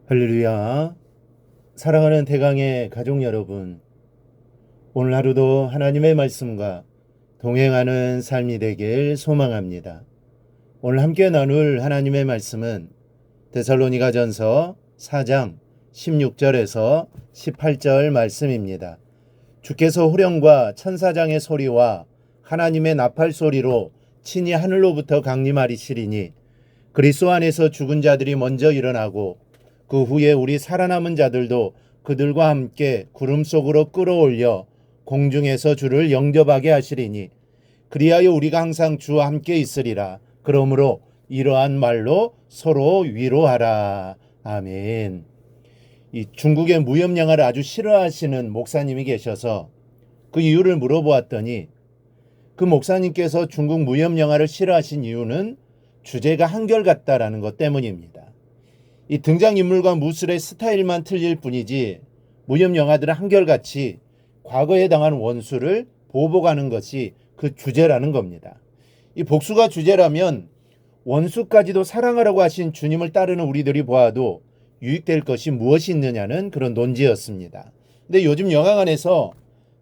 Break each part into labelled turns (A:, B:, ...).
A: 할렐루야. 사랑하는 대강의 가족 여러분, 오늘 하루도 하나님의 말씀과 동행하는 삶이 되길 소망합니다. 오늘 함께 나눌 하나님의 말씀은 데살로니가전서 4장 16절에서 18절 말씀입니다. 주께서 호령과 천사장의 소리와 하나님의 나팔 소리로 친히 하늘로부터 강림하리시리니 그리스도 안에서 죽은 자들이 먼저 일어나고 그 후에 우리 살아남은 자들도 그들과 함께 구름 속으로 끌어올려 공중에서 주를 영접하게 하시리니 그리하여 우리가 항상 주와 함께 있으리라. 그러므로 이러한 말로 서로 위로하라. 아멘. 이 중국의 무협 영화를 아주 싫어하시는 목사님이 계셔서 그 이유를 물어보았더니 그 목사님께서 중국 무협 영화를 싫어하신 이유는 주제가 한결같다라는 것 때문입니다. 이 등장인물과 무술의 스타일만 틀릴 뿐이지 무협 영화들은 한결같이 과거에 당한 원수를 보복하는 것이 그 주제라는 겁니다. 이 복수가 주제라면 원수까지도 사랑하라고 하신 주님을 따르는 우리들이 보아도 유익될 것이 무엇이 있느냐는 그런 논지였습니다. 근데 요즘 영화관에서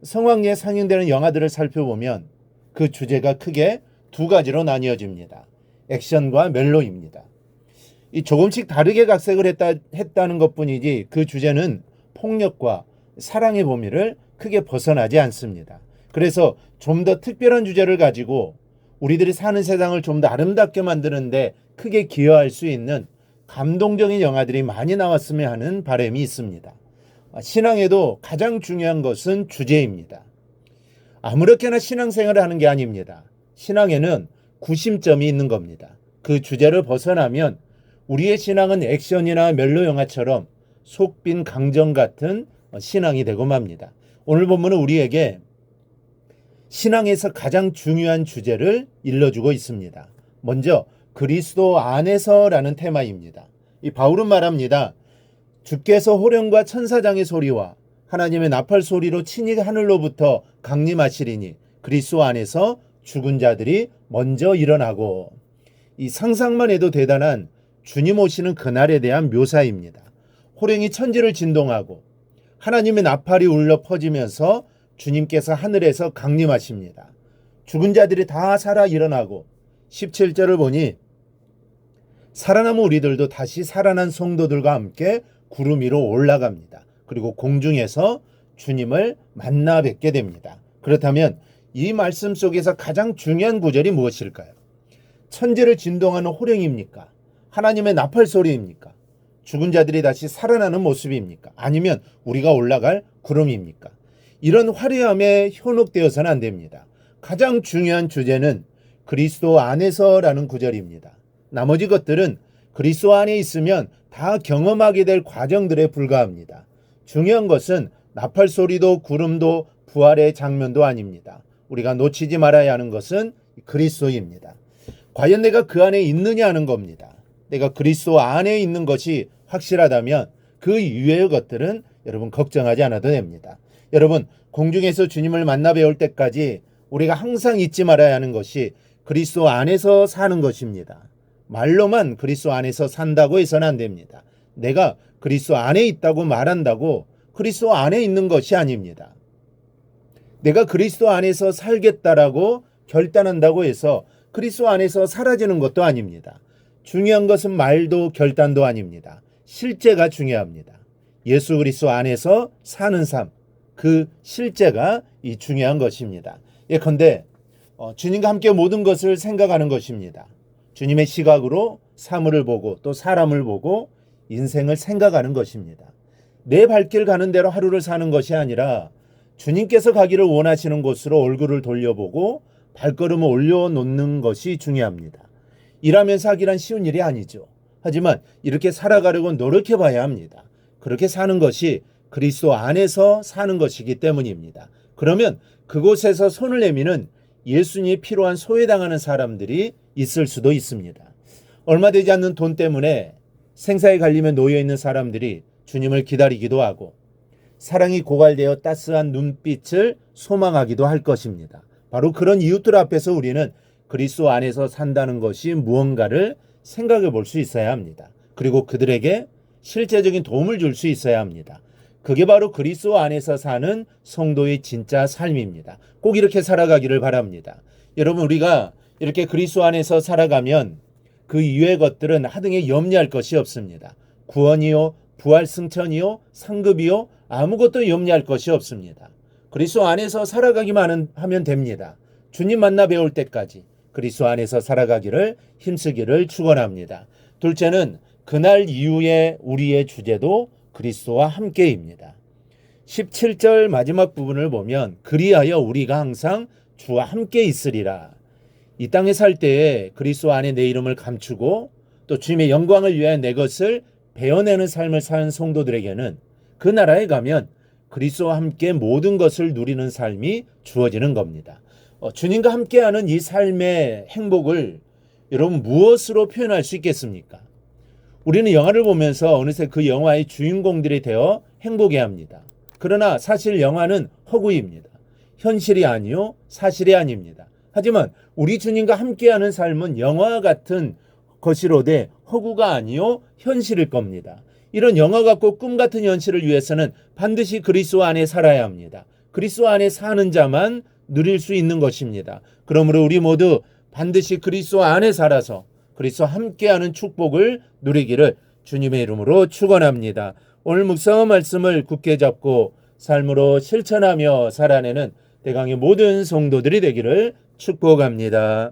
A: 성황리에 상영되는 영화들을 살펴보면 그 주제가 크게 두 가지로 나뉘어집니다. 액션과 멜로입니다. 이 조금씩 다르게 각색을 했다는 것뿐이지 그 주제는 폭력과 사랑의 범위를 크게 벗어나지 않습니다. 그래서 좀 더 특별한 주제를 가지고 우리들이 사는 세상을 좀 더 아름답게 만드는데 크게 기여할 수 있는 감동적인 영화들이 많이 나왔으면 하는 바람이 있습니다. 신앙에도 가장 중요한 것은 주제입니다. 아무렇게나 신앙생활을 하는 게 아닙니다. 신앙에는 구심점이 있는 겁니다. 그 주제를 벗어나면 우리의 신앙은 액션이나 멜로 영화처럼 속빈 강정 같은 신앙이 되고 맙니다. 오늘 본문은 우리에게 신앙에서 가장 중요한 주제를 일러주고 있습니다. 먼저 그리스도 안에서라는 테마입니다. 이 바울은 말합니다. 주께서 호령과 천사장의 소리와 하나님의 나팔 소리로 친히 하늘로부터 강림하시리니 그리스도 안에서 죽은 자들이 먼저 일어나고, 이 상상만 해도 대단한 주님 오시는 그날에 대한 묘사입니다. 호령이 천지를 진동하고 하나님의 나팔이 울려 퍼지면서 주님께서 하늘에서 강림하십니다. 죽은 자들이 다 살아 일어나고 17절을 보니 살아남은 우리들도 다시 살아난 성도들과 함께 구름 위로 올라갑니다. 그리고 공중에서 주님을 만나 뵙게 됩니다. 그렇다면 이 말씀 속에서 가장 중요한 구절이 무엇일까요? 천지를 진동하는 호령입니까? 하나님의 나팔 소리입니까? 죽은 자들이 다시 살아나는 모습입니까? 아니면 우리가 올라갈 구름입니까? 이런 화려함에 현혹되어서는 안 됩니다. 가장 중요한 주제는 그리스도 안에서라는 구절입니다. 나머지 것들은 그리스도 안에 있으면 다 경험하게 될 과정들에 불과합니다. 중요한 것은 나팔 소리도 구름도 부활의 장면도 아닙니다. 우리가 놓치지 말아야 하는 것은 그리스도입니다. 과연 내가 그 안에 있느냐 하는 겁니다. 내가 그리스도 안에 있는 것이 확실하다면 그 이외의 것들은 여러분 걱정하지 않아도 됩니다. 여러분, 공중에서 주님을 만나 뵈올 때까지 우리가 항상 잊지 말아야 하는 것이 그리스도 안에서 사는 것입니다. 말로만 그리스도 안에서 산다고 해서는 안 됩니다. 내가 그리스도 안에 있다고 말한다고 그리스도 안에 있는 것이 아닙니다. 내가 그리스도 안에서 살겠다라고 결단한다고 해서 그리스도 안에서 사라지는 것도 아닙니다. 중요한 것은 말도 결단도 아닙니다. 실제가 중요합니다. 예수 그리스도 안에서 사는 삶, 그 실제가 이 중요한 것입니다. 예컨대 주님과 함께 모든 것을 생각하는 것입니다. 주님의 시각으로 사물을 보고 또 사람을 보고 인생을 생각하는 것입니다. 내 발길 가는 대로 하루를 사는 것이 아니라 주님께서 가기를 원하시는 곳으로 얼굴을 돌려보고 발걸음을 올려놓는 것이 중요합니다. 일하면서 하기란 쉬운 일이 아니죠. 하지만 이렇게 살아가려고 노력해 봐야 합니다. 그렇게 사는 것이 그리스도 안에서 사는 것이기 때문입니다. 그러면 그곳에서 손을 내미는 예수님이 필요한 소외당하는 사람들이 있을 수도 있습니다. 얼마 되지 않는 돈 때문에 생사의 갈림에 놓여 있는 사람들이 주님을 기다리기도 하고 사랑이 고갈되어 따스한 눈빛을 소망하기도 할 것입니다. 바로 그런 이웃들 앞에서 우리는 그리스도 안에서 산다는 것이 무언가를 생각해 볼 수 있어야 합니다. 그리고 그들에게 실제적인 도움을 줄 수 있어야 합니다. 그게 바로 그리스도 안에서 사는 성도의 진짜 삶입니다. 꼭 이렇게 살아가기를 바랍니다. 여러분, 우리가 이렇게 그리스도 안에서 살아가면 그 이외의 것들은 하등에 염려할 것이 없습니다. 구원이요, 부활 승천이요, 상급이요, 아무것도 염려할 것이 없습니다. 그리스도 안에서 살아가기만 하면 됩니다. 주님 만나 배울 때까지 그리스도 안에서 살아가기를 힘쓰기를 축원합니다. 둘째는 그날 이후에 우리의 주제도 그리스도와 함께입니다. 17절 마지막 부분을 보면 그리하여 우리가 항상 주와 함께 있으리라. 이 땅에 살 때에 그리스도 안에 내 이름을 감추고 또 주님의 영광을 위하여 내 것을 베어내는 삶을 사는 성도들에게는 그 나라에 가면 그리스도와 함께 모든 것을 누리는 삶이 주어지는 겁니다. 주님과 함께하는 이 삶의 행복을 여러분 무엇으로 표현할 수 있겠습니까? 우리는 영화를 보면서 어느새 그 영화의 주인공들이 되어 행복해합니다. 그러나 사실 영화는 허구입니다. 현실이 아니요 사실이 아닙니다. 하지만 우리 주님과 함께하는 삶은 영화와 같은 것이로되 허구가 아니요 현실일 겁니다. 이런 영화 같고 꿈 같은 현실을 위해서는 반드시 그리스도 안에 살아야 합니다. 그리스도 안에 사는 자만 누릴 수 있는 것입니다. 그러므로 우리 모두 반드시 그리스도 안에 살아서 그리스도와 함께하는 축복을 누리기를 주님의 이름으로 축원합니다. 오늘 묵상의 말씀을 굳게 잡고 삶으로 실천하며 살아내는 대강의 모든 성도들이 되기를 축복합니다.